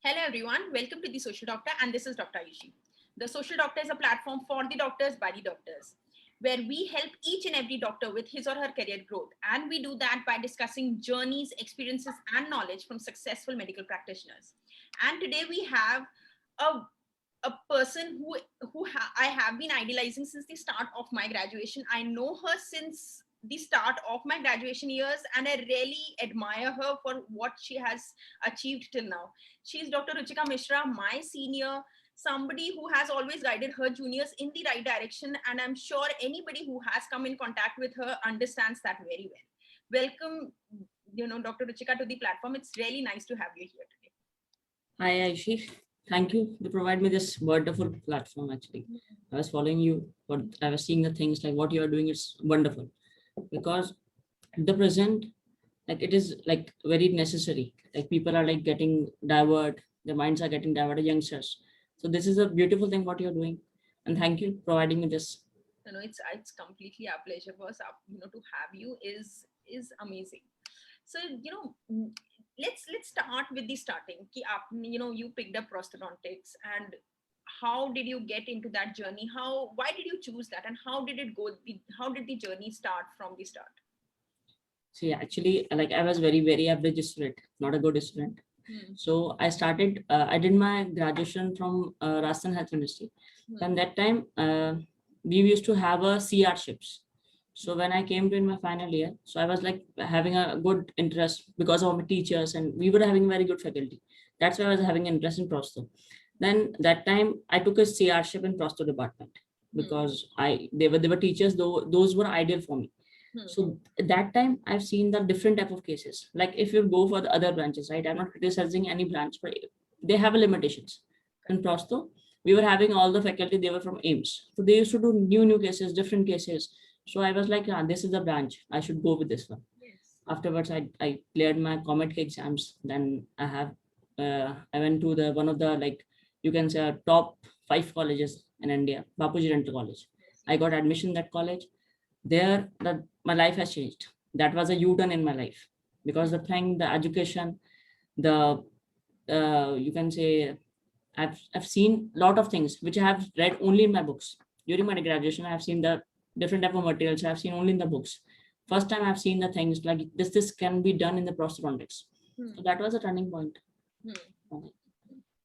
Hello everyone, welcome to The Social Doctor, and this is Dr. Ayushi. The Social Doctor is a platform for the doctors by the doctors, where we help each and every doctor with his or her career growth. And we do that by discussing journeys, experiences, and knowledge from successful medical practitioners. And today we have a a person I have been idealizing since the start of my graduation. I know her since the start of my graduation years, and I really admire her for what she has achieved till now. She's Dr. Ruchika Mishra, my senior, somebody who has always guided her juniors in the right direction, and I'm sure anybody who has come in contact with her understands that very well. Welcome, Dr. Ruchika, to the platform. It's really nice to have you here today. Hi, Aishi. Thank you to provide me this wonderful platform. Actually, I was following you, but I was seeing the things like what you are doing is wonderful because at the present, like it is like very necessary. Like people are like getting diverted, their minds are getting diverted, youngsters. So this is a beautiful thing what you're doing, and thank you for providing me this. It's completely our pleasure for us. To have you is amazing. So let's start with the starting. You picked up prosthodontics, and how did you get into that journey? Why did you choose that, and how did it go? How did the journey start from the start? See, actually, like I was very average student, not a good student. So I did my graduation from Rajasthan Health University. And that time, we used to have a CR ships. So when I came to in my final year, so I was like having a good interest because of my teachers, and we were having very good faculty. That's why I was having interest in prosto. Then that time I took a CR ship in prosto department because they were teachers, though those were ideal for me. So at that time, I've seen the different type of cases. Like if you go for the other branches, right? I'm not criticizing any branch, but they have limitations. In Prosto, we were having all the faculty, they were from AIMS. So they used to do new cases, different cases. So I was like, this is the branch. I should go with this one. Yes. Afterwards, I cleared my COMET exams. Then I went to the one of the, like, you can say, top 5 colleges in India, Bapuji Dental College. I got admission in that college. There my life has changed. That was a U-turn in my life because the education, the you can say, I've seen a lot of things which I have read only in my books. During my graduation, I have seen the different type of materials I have seen only in the books. First time I've seen the things like this can be done in the prosthodontics. So that was a turning point.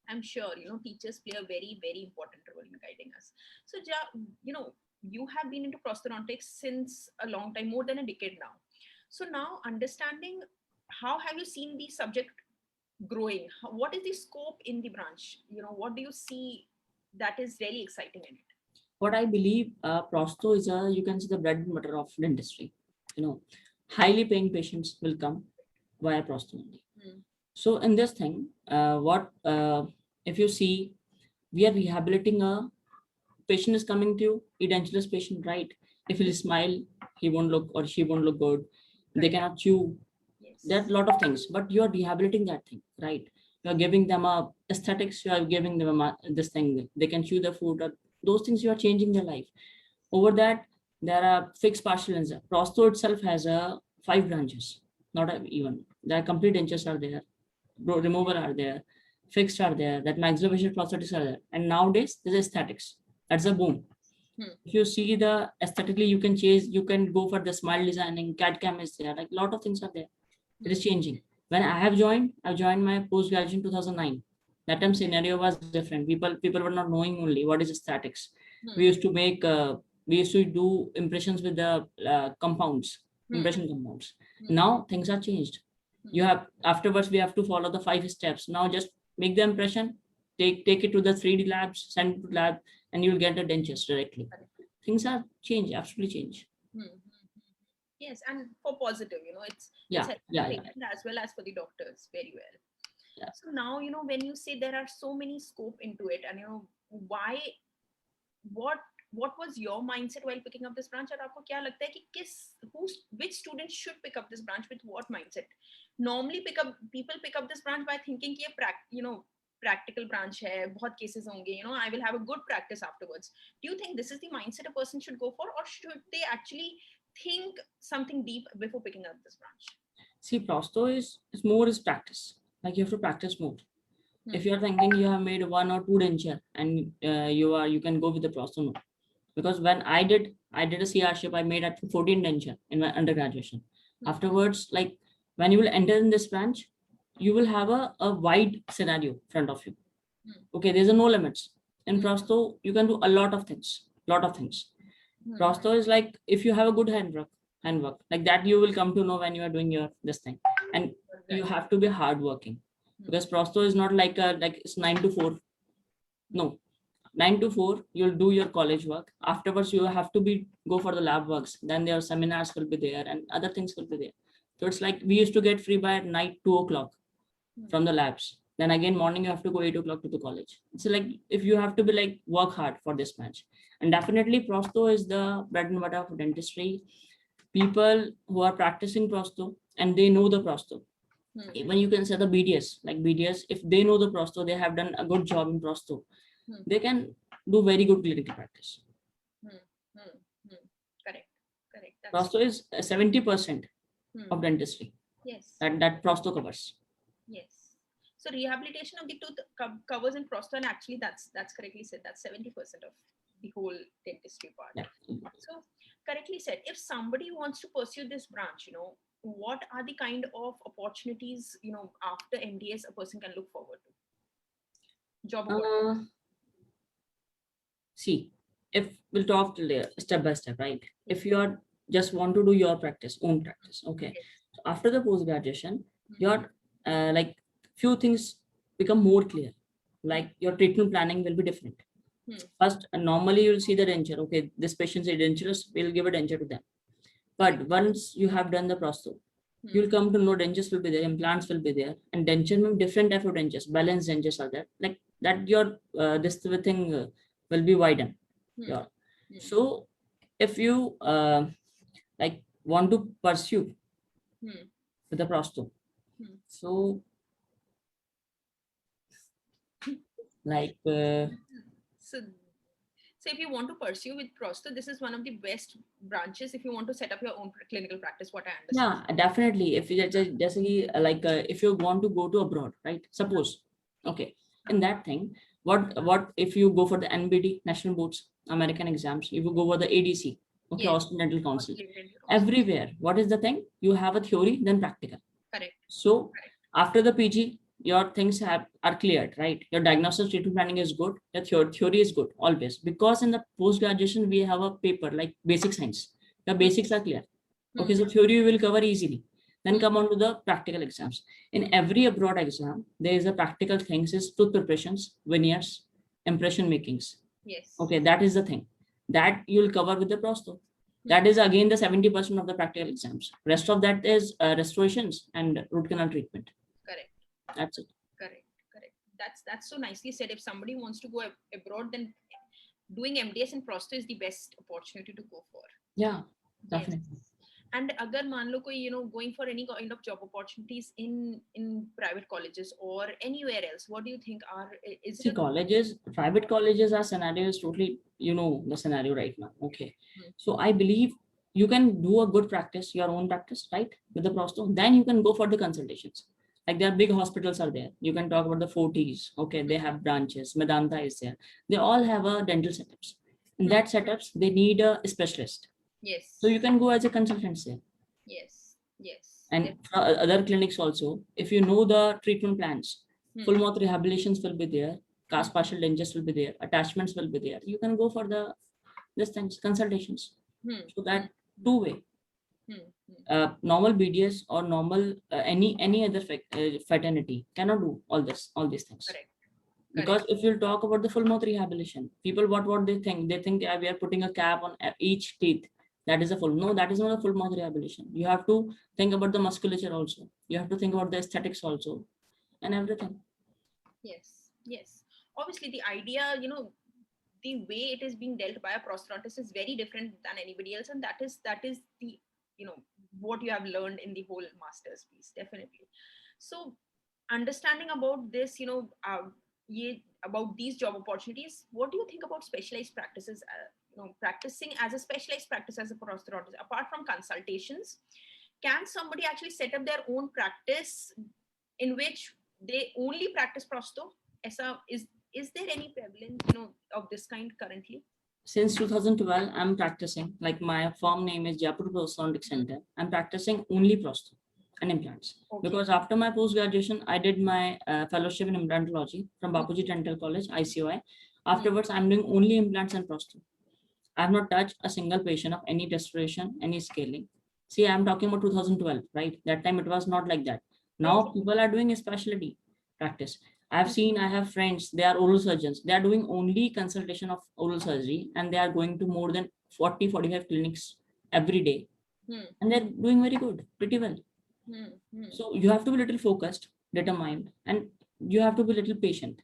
I'm sure teachers play a very important role in guiding us. So you have been into prosthodontics since a long time, more than a decade now. So now understanding, how have you seen the subject growing? What is the scope in the branch? What do you see that is really exciting in it? What I believe, prosto is you can see the bread and butter of dentistry. Highly paying patients will come via prosto only. So in this thing, if you see, we are rehabilitating a patient is coming to you, edentulous patient, right? If he'll smile, he won't look or she won't look good. They cannot chew. Yes. There's a lot of things, but you are rehabilitating that thing, right? You are giving them a aesthetics. You are giving them this thing. They can chew the food. Or those things you are changing their life. Over that, there are fixed partial dentures. Prosto itself has 5 branches, not even. There are complete dentures are there, removal are there, fixed are there, that maxillofacial prosthetics are there, and nowadays there's aesthetics. That's a boom. If you see the aesthetically, you can change. You can go for the smile designing. CAD CAM is there. Like a lot of things are there. It is changing. When I joined my post graduation 2009. That time scenario was different. People were not knowing only what is aesthetics. We used to make we used to do impressions with the compounds, impression compounds. Now things are changed. You have afterwards we have to follow the 5 steps. Now just make the impression, take it to the 3D labs, send it to lab, and you will get the dentures directly. Things are changed, absolutely change. Yes, and for positive, it's as well as for the doctors very well. Yeah. So now, when you say there are so many scope into it, and why, what was your mindset while picking up this branch? और आपको क्या लगता है कि which student should pick up this branch with what mindset? Normally people pick up this branch by thinking कि ये practical branch है, बहुत cases होंगे, I will have a good practice afterwards. Do you think this is the mindset a person should go for, or should they actually think something deep before picking up this branch? See, prosto is more is practice. Like you have to practice more. If you're thinking you have made 1 or 2 denture and you can go with the prosto, no. Because when I did a CR shape, I made at 14 denture in my undergraduation. Afterwards, like when you will enter in this branch, you will have a wide scenario in front of you. Okay, there's no limits. In prosto, you can do a lot of things. Prosto is like if you have a good handwork like that, you will come to know when you are doing your this thing, and you have to be hardworking, because prosto is not like it's 9 to 4. No, 9 to 4 you'll do your college work. Afterwards, you have to go for the lab works. Then their seminars will be there and other things will be there. So it's like we used to get free by night 2 o'clock from the labs. Then again morning you have to go 8 o'clock to the college. So like if you have to be like work hard for this match. And definitely prosto is the bread and butter of dentistry. People who are practicing prosto and they know the prosto. Even you can say the BDS, like BDS, if they know the prosto, they have done a good job in prosto, they can do very good clinical practice. Correct. Prosto is 70% of dentistry. Yes. That prosto covers. Yes. So rehabilitation of the tooth covers in prosto, and actually that's correctly said. That's 70% of the whole dentistry part. Yeah. So correctly said. If somebody wants to pursue this branch, what are the kind of opportunities, after MDS a person can look forward to? Job opportunities. See, if we'll talk step by step, right? If you are just want to do your own practice, okay. So after the post graduation, your like few things become more clear. Like your treatment planning will be different. First, normally you'll see the denture. Okay, this patient's dentures, we'll give a denture to them. But once you have done the prosto, you'll come to know dentures will be there, implants will be there, and denture means different type of dentures. Balanced dentures are there. Like that, your this thing will be widened. Yeah. So if you like want to pursue with the prosto, so like so if you want to pursue with prosto, this is one of the best branches if you want to set up your own clinical practice, what I understand. Yeah, definitely. If you just like if you want to go to abroad, right? Suppose, okay, in that thing, what if you go for the NBD, National Boards American exams, if you go for the ADC, okay, Yes. Austrian Dental Council, Austrian Dental Council. everywhere, what is the thing? You have a theory, then practical. Correct. So after the PG, your things are cleared, right? Your diagnosis treatment planning is good. Your theory is good always, because in the post graduation we have a paper like basic science. The basics are clear. Okay, so theory you will cover easily. Then come on to the practical exams. In every abroad exam, there is a practical things is tooth preparations, veneers, impression makings. Yes. Okay, that is the thing that you will cover with the prosto. That is again the 70% of the practical exams. Rest of that is restorations and root canal treatment. Correct. That's it. Correct. That's so nicely said. If somebody wants to go abroad, then doing MDS and prosto is the best opportunity to go for. Yeah, definitely. Yes. And agar मान लो कोई going for any kind of job opportunities in private colleges or anywhere else, what do you think is See, private colleges are scenario is totally, the scenario right now. Okay. So I believe you can do a good practice, your own practice, right? With the prosto, then you can go for the consultations. Like there are big hospitals are there. You can talk about the Fortis. Okay. They have branches. Medanta is there. They all have a dental setups. In that setups, they need a specialist. Yes. So you can go as a consultant there. Yes. And for other clinics also, if you know the treatment plans, full mouth rehabilitations will be there, cast partial dentures will be there, attachments will be there. You can go for this things consultations. So that two-way. Normal BDS or normal any other fraternity cannot do all these things. Correct. Because if you talk about the full mouth rehabilitation, people what they think? They think we are putting a cap on each teeth. That is a full. No, that is not a full mouth rehabilitation. You have to think about the musculature also. You have to think about the aesthetics also, and everything. Yes. Obviously, the idea, the way it is being dealt by a prosthetist is very different than anybody else, and that is the what you have learned in the whole master's piece, definitely. So, understanding about this, about these job opportunities, what do you think about specialized practices? Practicing as a specialized practice as a prosthetist, apart from consultations, can somebody actually set up their own practice in which they only practice prosto? Is there any prevalence, of this kind currently? Since 2012, I'm practicing, like my firm name is Jaipur Prosthodontic Center. I'm practicing only prosto and implants. Okay. Because after my post-graduation, I did my fellowship in implantology from Bapuji Dental College, ICOI. Afterwards, I'm doing only implants and prosto. I have not touched a single patient of any restoration, any scaling. See, I'm talking about 2012, right? That time it was not like that. Now people are doing a specialty practice. I've seen, I have friends, they are oral surgeons. They are doing only consultation of oral surgery and they are going to more than 40, 45 clinics every day. And they're doing very good, pretty well. So you have to be a little focused, determined, and you have to be a little patient.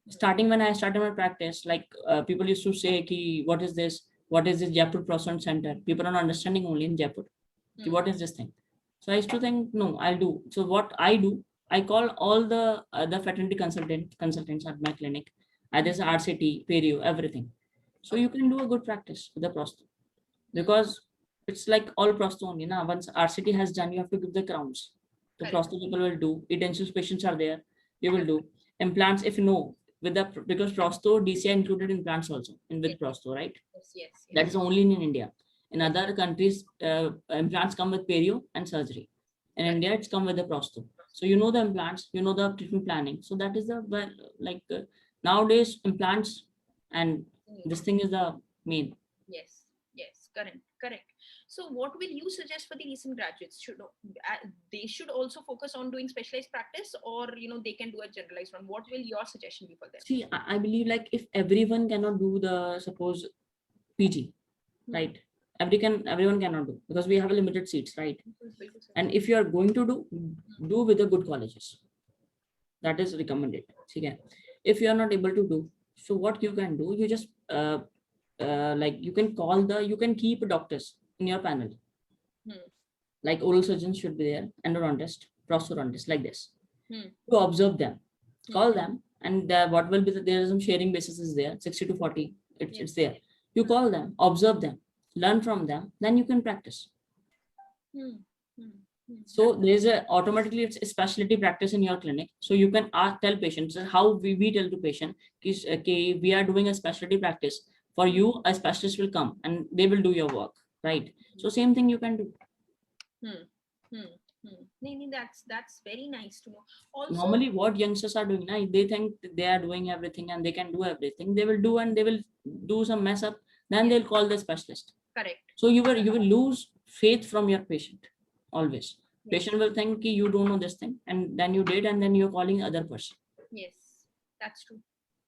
Starting when I started my practice, like people used to say, ki, what is this? What is this Jaipur Prosthodontic Center? People are not understanding only in Jaipur. Ki, what is this thing? So I used to think, no, I'll do. So what I do, I call all the fraternity consultants at my clinic. There's RCT, Perio, everything. So you can do a good practice with the prosto. Because it's like all prosto only. Now, once RCT has done, you have to give the crowns. The Correct. prosto people will do. Utensils patients are there. You will do. Implants, if you know, with the because prosto DCI included implants also in with Yes. prosto, right? Yes. That is only in India. In other countries, implants come with perio and surgery. In Right. India, it's come with the prosto. So you know the implants, you know the treatment planning. So that is the nowadays implants and this thing is the main. Yes, correct. So what will you suggest for the recent graduates? They should also focus on doing specialized practice, or they can do a generalized one? What will your suggestion be for them? See, I believe like if everyone cannot do the suppose PG, right? Everyone cannot do because we have a limited seats, right? And if you are going to do with the good colleges, that is recommended. Okay. If you are not able to do, so what you can do, you just like you can keep doctors in your panel. Like oral surgeons should be there, endodontist, prosthodontist, like this. To observe them, call them, and what will be there is some sharing basis is there, 60 to 40, it's there. You call them, observe them, learn from them, then you can practice. So there's automatically it's a specialty practice in your clinic. So you can tell patients how we tell to patient, okay, we are doing a specialty practice. For you, a specialist will come and they will do your work, right? So same thing you can do. That's very nice to know. Also, normally what youngsters are doing now, they think they are doing everything and they can do everything. They will do and they will do some mess up, then they'll call the specialist. Correct. So you will lose faith from your patient always. Patient will think you don't know this thing, and then you did, and then you're calling other person. Yes, that's true.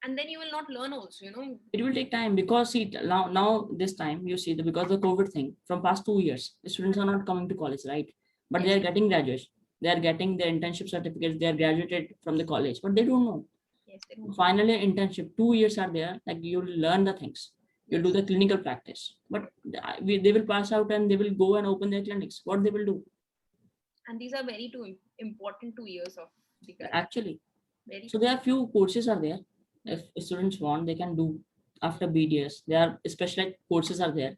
And then you will not learn also, It will take time because see now this time you see because the COVID thing from past 2 years, the students are not coming to college, right? But they are getting graduation. They are getting their internship certificates. They are graduated from the college, but they don't know. Yes, they don't. Finally, internship 2 years are there. Like you will learn the things. You do the clinical practice, but they will pass out and they will go and open their clinics. What they will do? And these are very important 2 years of the graduate. Actually. Very so there are few courses are there. If students want, they can do after BDS. There are specialized courses are there.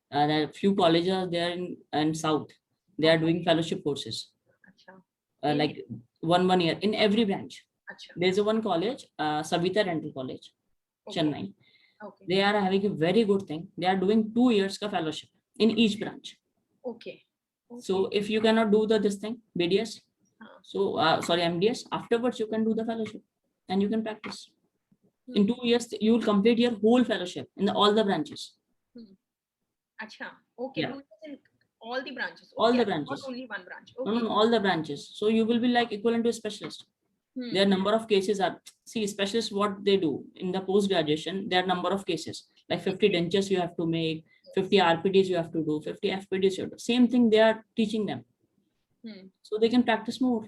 There are few colleges are there in South. They are doing fellowship courses. Like one year in every branch. There's a one college, Savita Dental College, Chennai. Okay. They are having a very good thing. They are doing 2 years ka fellowship in each branch. Okay. So if you cannot do this thing, BDS, MDS, afterwards you can do the fellowship and you can practice. In 2 years, you will complete your whole fellowship in all the branches. Acha. Okay. Yeah. In all the branches. All the branches. Not only one branch. Okay. No, all the branches. So you will be like equivalent to a specialist. Their number of cases are, specialists, what they do in the post-graduation, their number of cases, like 50 dentures you have to make, 50 RPDs you have to do, 50 FPDs you have to do. Same thing they are teaching them. So they can practice more.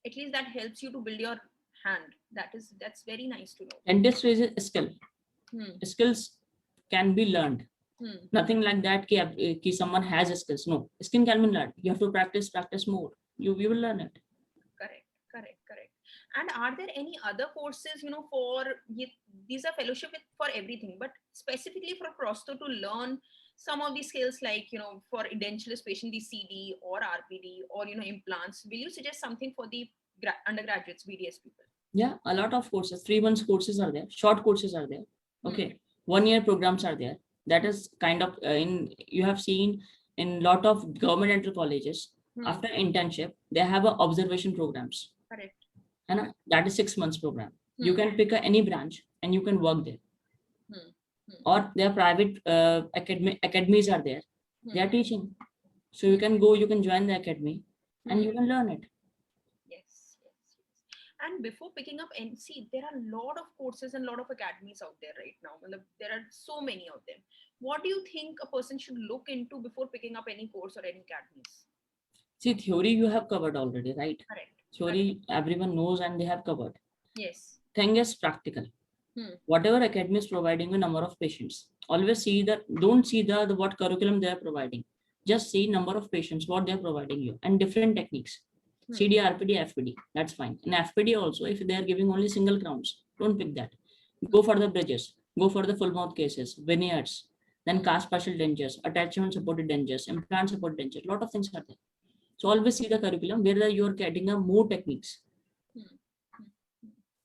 At least that helps you to build your hand. That's very nice to know. Dentist is a skill. Skills can be learned. Nothing like that ki someone has skills. No, skill can be learned. You have to practice more. You will learn it. Correct. And are there any other courses, for these are fellowship for everything, but specifically for prosto to learn some of these skills, like, for edentulous patient, the CD or RPD or, implants? Will you suggest something for the undergraduates, BDS people? Yeah, a lot of courses, 3 months courses are there, short courses are there. Okay, 1 year programs are there. That is kind of you have seen in lot of government colleges. After internship, they have a observation programs. Correct. And that is 6 months program. You can pick any branch and you can work there. Or their private academies are there. They are teaching. So you can go, you can join the academy and you can learn it. Yes. And before picking up NC, there are a lot of courses and a lot of academies out there right now. There are so many of them. What do you think a person should look into before picking up any course or any academies? See, theory you have covered already, right? Correct. Theory everyone knows and they have covered. Yes. Thing is practical. Whatever academy is providing a number of patients, always see that, don't see the what curriculum they are providing. Just see number of patients, what they are providing you, and different techniques. CD, RPD, FPD, that's fine. In FPD also, if they are giving only single crowns, don't pick that. Go for the bridges, go for the full mouth cases, veneers, then cast partial dentures, attachment supported dentures, implant supported dentures, lot of things are there. So always see the curriculum where you are getting a more techniques.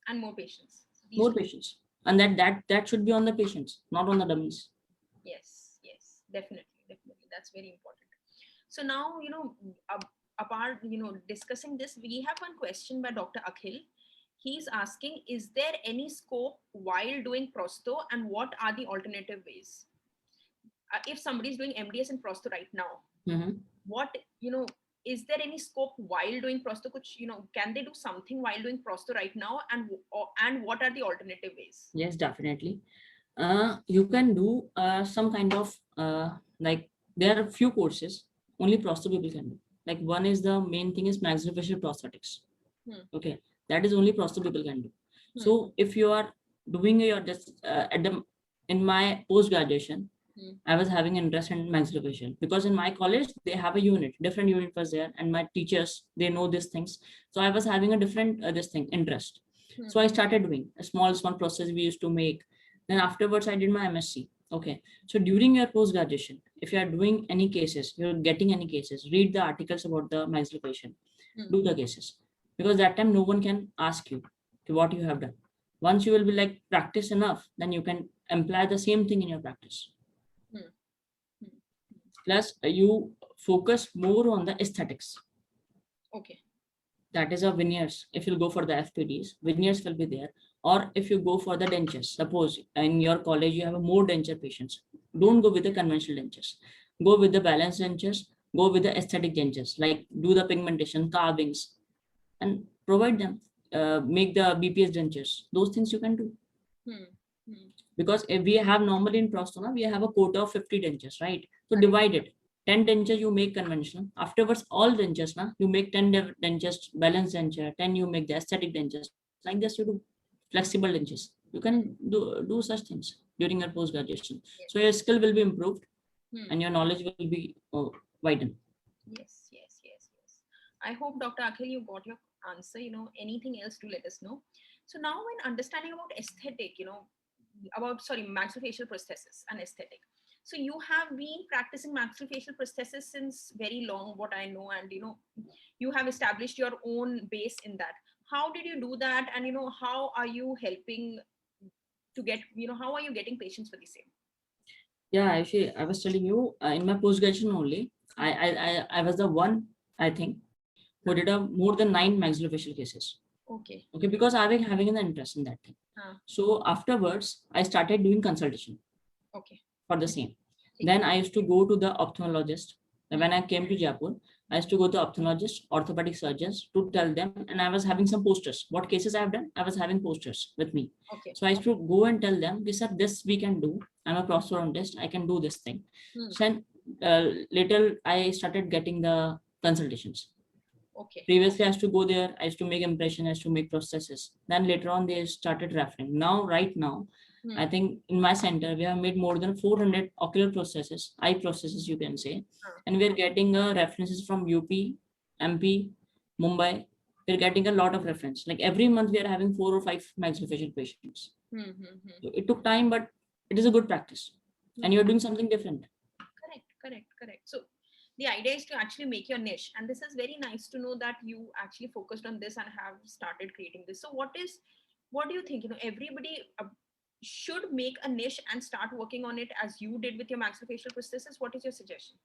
And more patients. More patients. And that should be on the patients, not on the dummies. Yes, definitely. That's very important. So now, apart, discussing this, we have one question by Dr. Akhil. He's asking, is there any scope while doing prosto and what are the alternative ways? If somebody is doing MDS in prosto right now, what, is there any scope while doing prosto? Can they do something while doing prosto right now? And what are the alternative ways? Yes, definitely. You can do some kind of like, there are a few courses only prosto people can do. Like one is the main thing is maxillofacial prosthetics. Okay, that is only prosto people can do. So if you are doing your just in my post graduation, I was having interest in maxillofacial because in my college they have a different unit was there, and my teachers, they know these things. So I was having a different interest. So I started doing a small process we used to make. Then afterwards I did my MSc. Okay, so during your post graduation, if you are doing any cases, you're getting any cases, read the articles about the maxillofacial, do the cases, because that time no one can ask you to what you have done. Once you will be like practice enough, then you can apply the same thing in your practice. Plus you focus more on the aesthetics. Okay. That is a veneers. If you go for the FPDs, veneers will be there. Or if you go for the dentures, suppose in your college you have more denture patients, don't go with the conventional dentures. Go with the balanced dentures, go with the aesthetic dentures, like do the pigmentation, carvings, and provide them. Make the BPS dentures. Those things you can do. Because if we have normally in prostona, we have a quota of 50 dentures, right? So divide it. 10 dentures you make conventional. Afterwards, all dentures, you make 10 dentures, balanced denture, 10 you make the aesthetic dentures. Like this you do. Flexible dentures. You can do such things during your post-graduation. So your skill will be improved and your knowledge will be widened. Yes. I hope, Dr. Akhil, you got your answer. Anything else, to let us know. So now when understanding about aesthetic, maxillofacial prosthesis and aesthetic. So you have been practicing maxillofacial prosthesis since very long, what I know, and you have established your own base in that. How did you do that? And how are you helping to get, how are you getting patients for the same? Yeah, actually, I was telling you in my post-graduation only, I was the one, I think, who did more than 9 maxillofacial cases. Okay, because I was having an interest in that thing. So afterwards, I started doing consultation. Okay. For the same. Then I used to go to the ophthalmologist. When I came to Jaipur, I used to go to ophthalmologist, orthopedic surgeons to tell them, and I was having some posters. What cases I have done? I was having posters with me. Okay. So I used to go and tell them, this we can do. I'm a prosthodontist. I can do this thing. So then later I started getting the consultations. Okay. Previously, I used to go there. I used to make impression. I used to make processes. Then later on, they started referring. Right now, I think in my center, we have made more than 400 ocular processes, eye processes, you can say. And we're getting references from UP, MP, Mumbai. We're getting a lot of reference. Like every month, we are having 4 or 5 maxillofacial patients. So it took time, but it is a good practice. And you're doing something different. Correct. The idea is to actually make your niche, and this is very nice to know that you actually focused on this and have started creating this. So what do you think, everybody should make a niche and start working on it as you did with your maxillofacial prosthesis? What is your suggestion?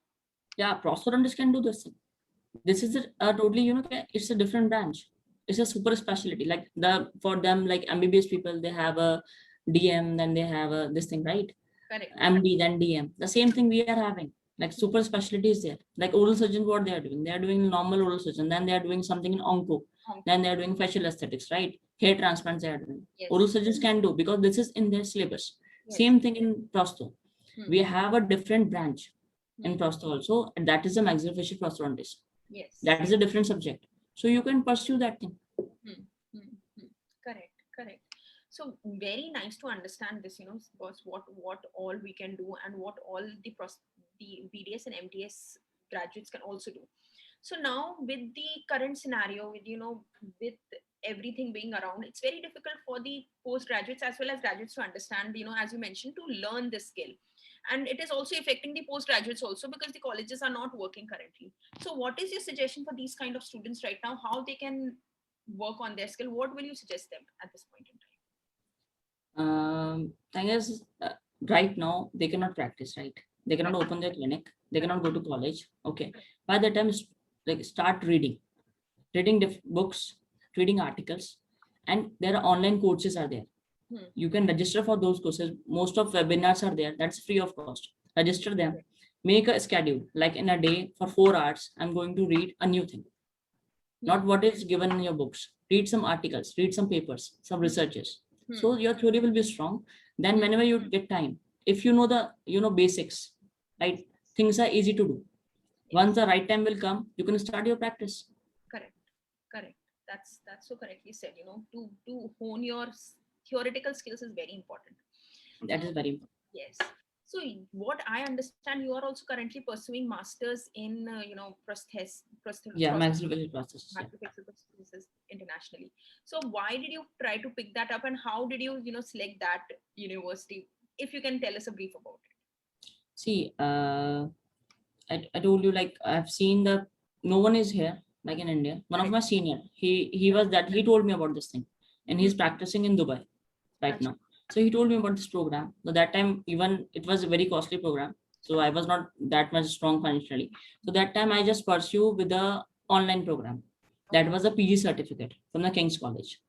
Yeah, prosthodontist can do this thing. This is a totally, it's a different branch. It's a super specialty. Like for them, like MBBS people, they have a DM, then they have a this thing, right? Correct. MD, then DM. The same thing we are having. Like super specialty is there. Like oral surgeon, what they are doing? They are doing normal oral surgeon. Then they are doing something in onco. Then they are doing facial aesthetics, right? Hair transplants they are doing. Yes. Oral surgeons can do because this is in their syllabus. Yes. Same thing in prosto. Hmm. We have a different branch in prosto also, and that is a maxillofacial prosthodontist. Yes. That is a different subject. So you can pursue that thing. Correct, correct. So very nice to understand this, boss, what all we can do and what all the BDS and MTS graduates can also do. So now with the current scenario, with everything being around, it's very difficult for the postgraduates as well as graduates to understand, as you mentioned, to learn this skill. And it is also affecting the postgraduates also because the colleges are not working currently. So what is your suggestion for these kind of students right now, how they can work on their skill? What will you suggest them at this point in time? Thing is, right now they cannot practice, right? They cannot open their clinic. They cannot go to college. Okay. By the time, like, start reading books, reading articles, and there are online courses are there. You can register for those courses. Most of webinars are there. That's free of cost. Register them. Make a schedule. Like in a day for 4 hours, I'm going to read a new thing. Not what is given in your books. Read some articles, read some papers, some researches. So your theory will be strong. Then whenever you get time, if you know the basics, right? Things are easy to do. Once the right time will come, you can start your practice. Correct. That's so correctly said. To hone your theoretical skills is very important. That is very important. Yes. So what I understand, you are also currently pursuing masters in prosthesis. Yeah, maxillofacial prosthesis. Maxillofacial prosthesis internationally. So why did you try to pick that up, and how did you select that university? If you can tell us a brief about it. See, I told you, like, I've seen no one is here, like in India. One of my senior, he told me about this thing, and he's practicing in Dubai right now. So he told me about this program. So that time, even it was a very costly program. So I was not that much strong financially. So that time I just pursue with the online program. That was a PG certificate from the King's College.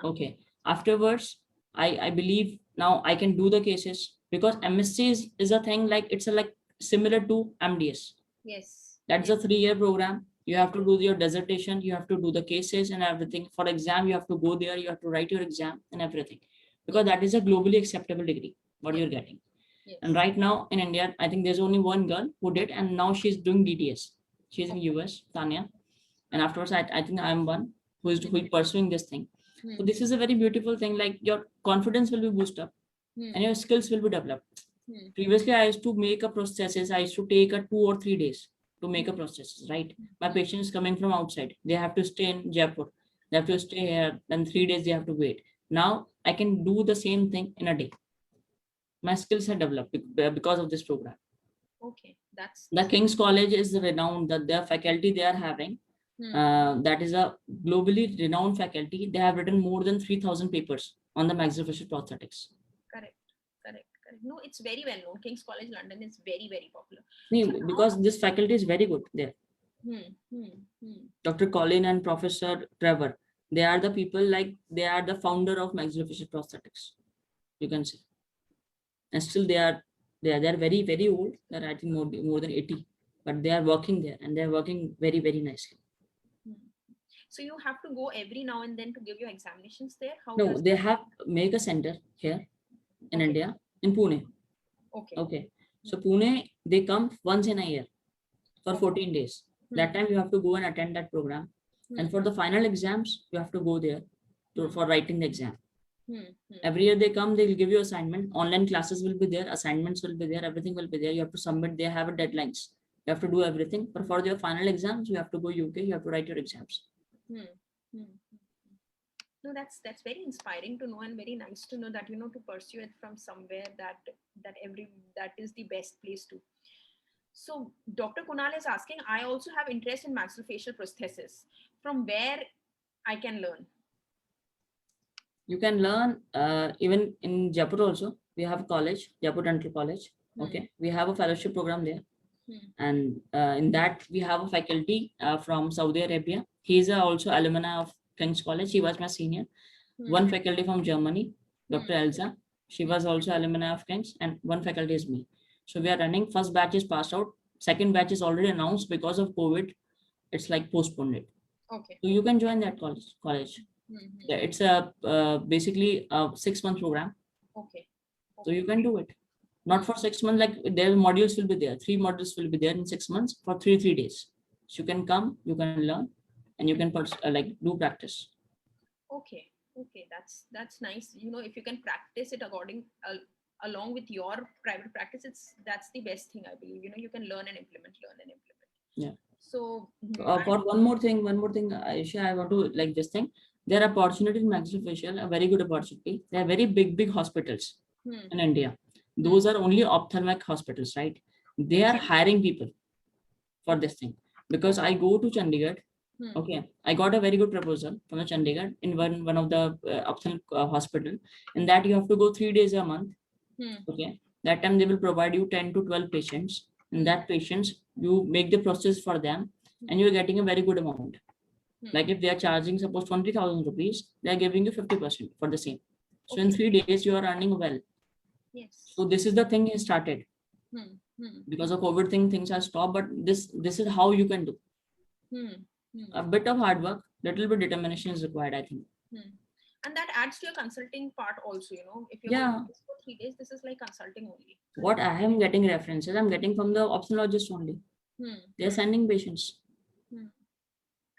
Okay. Afterwards, I believe now I can do the cases because MSc is a thing like it's like similar to MDS. Yes. That's a 3-year program. You have to do your dissertation, you have to do the cases and everything. For exam, you have to go there, you have to write your exam and everything. Because that is a globally acceptable degree, what you're getting. Yes. And right now in India, I think there's only one girl who did, and now she's doing DTS. She's in US, Tanya. And afterwards, I think I'm one who is pursuing this thing. So this is a very beautiful thing. Like your confidence will be boosted up and your skills will be developed. Previously, I used to make a processes. I used to take 2 or 3 days to make a process, right? My patient is coming from outside. They have to stay in Jaipur. They have to stay here. Then 3 days they have to wait. Now I can do the same thing in a day. My skills are developed because of this program. Okay, that's the King's College is renowned. That their faculty they are having, that is a globally renowned faculty. They have written more than 3,000 papers on the maxillofacial prosthetics. Correct. No, it's very well known. King's College London is very, very popular. So because this faculty is very good there. Dr. Colin and Professor Trevor, they are the people, like they are the founder of maxillofacial prosthetics, you can say. And still they are very, very old. They're I think more than 80, but they are working there and they're working very, very nicely. So you have to go every now and then to give your examinations there? No, they have make a center here in India, in Pune. Okay. So Pune, they come once in a year for 14 days. That time you have to go and attend that program. And for the final exams, you have to go there for writing the exam. Every year they come, they will give you assignment. Online classes will be there, assignments will be there, everything will be there. You have to submit, they have a deadlines. You have to do everything. But for your final exams, you have to go UK, you have to write your exams. No, that's very inspiring to know, and very nice to know that to pursue it from somewhere that is the best place to. So Dr. Kunal is asking, I also have interest in maxillofacial prosthesis. From where I can learn? You can learn even in Jaipur also. We have college, Jaipur Dental College. Okay, we have a fellowship program there, and in that we have a faculty from Saudi Arabia. He is also alumni of King's College. He was my senior. One faculty from Germany, Dr. Elsa. She was also alumni of King's, and one faculty is me. So we are running. First batch is passed out. Second batch is already announced because of COVID. It's like postponed it. Okay. So you can join that college. Yeah, it's a basically a 6 month program. Okay. So you can do it. Not for 6 months, like their modules will be there. 3 modules will be there in 6 months for 3 days. So you can come, you can learn, and you can like do practice. Okay. Okay. That's nice. You know, if you can practice it along with your private practice, that's the best thing, I believe. You know, you can learn and implement. Yeah. So for one more thing, Aisha, I want to like this thing. There are opportunities in maxillofacial, a very good opportunity. There are very big hospitals in India. Those are only ophthalmic hospitals, right? They are hiring people for this thing. Because I go to Chandigarh. Okay, I got a very good proposal from the Chandigarh in one of the ophthalmic hospital. In that you have to go 3 days a month. Okay, that time they will provide you 10 to 12 patients. In that patients, you make the process for them, and you're getting a very good amount. Like if they are charging suppose 20,000 rupees, they are giving you 50% for the same. So in 3 days you are earning well. Yes. So this is the thing he started. Because of COVID things are stopped, but this is how you can do. A bit of hard work, little bit determination is required, I think. And that adds to your consulting part also, you know, if you're Yeah. going to for 3 days, this is like consulting only. What I am getting references, I'm getting from the ophthalmologist only. They're sending patients.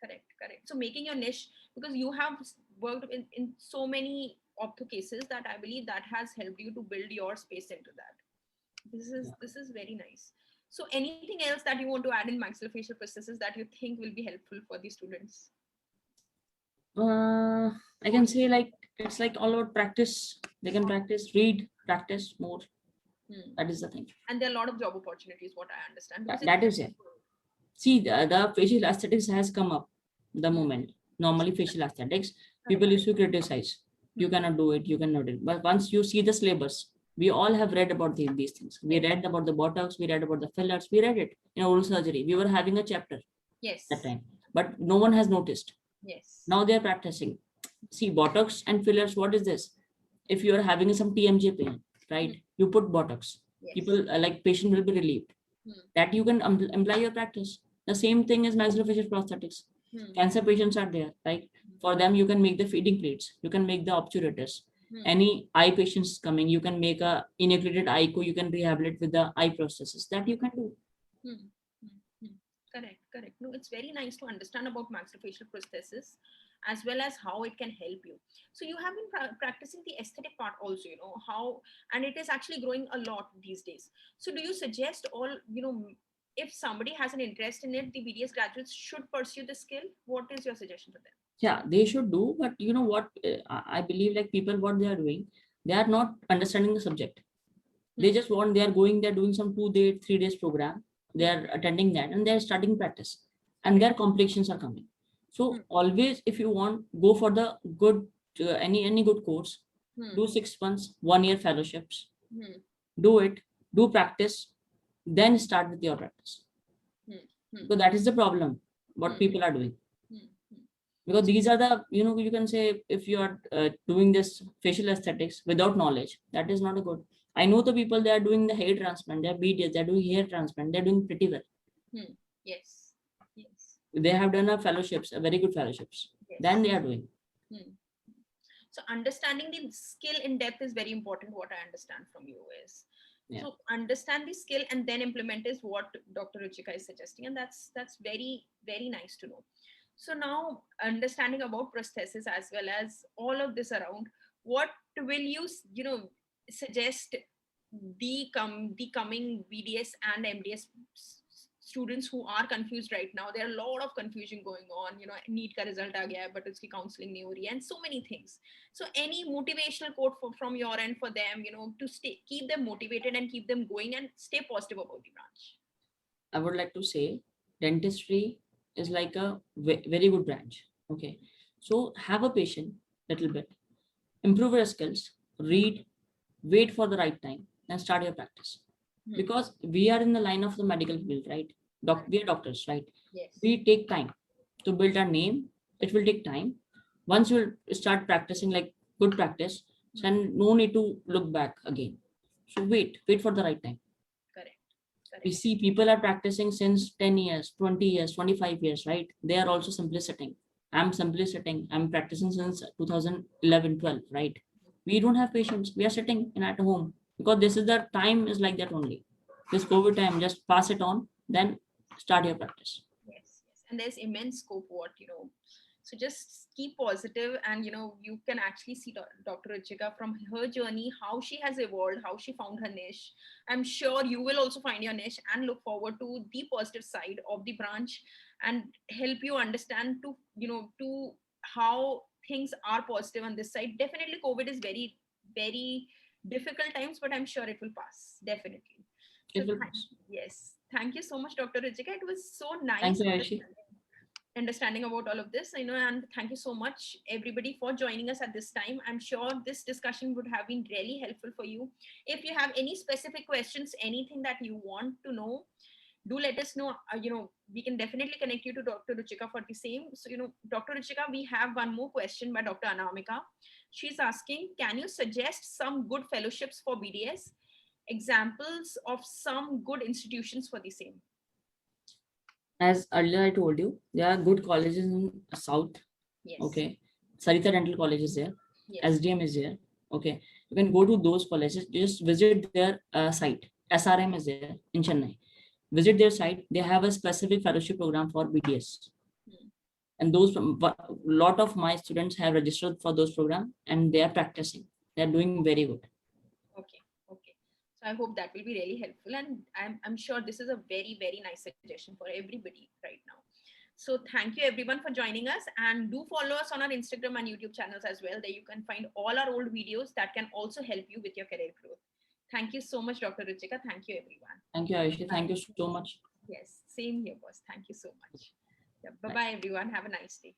Correct. So making your niche, because you have worked in so many opto cases, that I believe that has helped you to build your space into that. This is very nice. So anything else that you want to add in maxillofacial prosthesis that you think will be helpful for the students? I can say like it's like all about practice. They can practice, read, practice more. That is the thing. And there are a lot of job opportunities, what I understand. That is it. See, the facial aesthetics has come up the moment. Normally facial aesthetics, people used to criticize. You cannot do it, you cannot do it. But once you see the syllabus, we all have read about these things. We read about the Botox, we read about the fillers, we read it in oral surgery. We were having a chapter that time, but no one has noticed. Yes. Now they are practicing. See, Botox and fillers, what is this? If you are having some TMJ pain, right? You put Botox. People like patient will be relieved. That you can apply your practice. The same thing as maxillofacial prosthetics. Cancer patients are there, right? For them, you can make the feeding plates. You can make the obturators. Any eye patients coming, you can make a enucleated ICO. You can rehabilitate with the eye processes. That you can do. Correct. No, it's very nice to understand about maxillofacial prosthesis as well as how it can help you. So you have been practicing the aesthetic part also, you know, how, and it is actually growing a lot these days. So do you suggest all, you know, if somebody has an interest in it, the BDS graduates should pursue the skill? What is your suggestion for them? Yeah, they should do, but you know what, I believe like people, what they are doing, they are not understanding the subject. They just want, they are going, they're doing some 2 day, 3 days program. They are attending that and they're starting practice and their complications are coming. So always, if you want, go for the good, any good course, do 6 months, 1 year fellowships, do it, do practice, then start with your practice. So that is the problem, what people are doing. Because these are the, you know, you can say if you are doing this facial aesthetics without knowledge, that is not a good. I know the people, they are doing the hair transplant, they are BDS, they are doing hair transplant, they're doing pretty well. Yes. They have done a fellowships, a very good fellowships. Then they are doing. So understanding the skill in depth is very important. What I understand from you is, so understand the skill and then implement is what Dr. Ruchika is suggesting, and that's very, very nice to know. So now understanding about prosthesis as well as all of this around, what will you, you know, suggest the coming BDS and MDS students who are confused right now? There are a lot of confusion going on, you know, NEET ka result aa gaya hai, but uski counseling nahi ho rahi hai, and so many things. So any motivational quote from your end for them, you know, to keep them motivated and keep them going and stay positive about the branch? I would like to say dentistry is like a very good branch. Okay. So have a patient little bit, improve your skills, read, wait for the right time, and start your practice. Hmm. Because we are in the line of the medical field, right? We are doctors, right? Yes. We take time to build our name. It will take time. Once you start practicing like good practice, then no need to look back again. So wait for the right time. Correct. We Correct. see people are practicing since 10 years, 20 years, 25 years, right? They are also simply sitting. I'm simply sitting. I'm practicing since 2011, 12, right? We don't have patience. We are sitting in at home because this is the time is like that only. This COVID time, just pass it on, then start your practice. Yes, yes. And there's immense scope what, so just keep positive and, you can actually see Dr. Ruchika from her journey, how she has evolved, how she found her niche. I'm sure you will also find your niche and look forward to the positive side of the branch and help you understand to how things are positive on this side. Definitely COVID is very, very difficult times, but I'm sure it will pass. Definitely. So It will pass. yes, thank you so much, Dr. Ruchika. It was so Thank nice you, Ayushi. understanding about all of this. And thank you so much, everybody, for joining us at this time. I'm sure this discussion would have been really helpful for you. If you have any specific questions, anything that you want to know, do let us know. We can definitely connect you to Dr. Ruchika for the same. So, Dr. Ruchika, we have one more question by Dr. Anamika. She's asking, can you suggest some good fellowships for BDS? Examples of some good institutions for the same. As earlier I told you, there are good colleges in South. Yes. Okay. Sarita Dental College is there. Yes. SDM is there. Okay. You can go to those colleges, just visit their site. SRM is there in Chennai. Visit their site. They have a specific fellowship program for BDS. And those lot of my students have registered for those programs and they are practicing. They are doing very good. Okay. Okay. So I hope that will be really helpful. And I'm sure this is a very, very nice suggestion for everybody right now. So thank you everyone for joining us, and do follow us on our Instagram and YouTube channels as well. There you can find all our old videos that can also help you with your career growth. Thank you so much, Dr. Ruchika. Thank you, everyone. Thank you, Ayushi. Thank you so much. Yes, same here, boss. Thank you so much. Yeah, bye-bye, everyone. Have a nice day.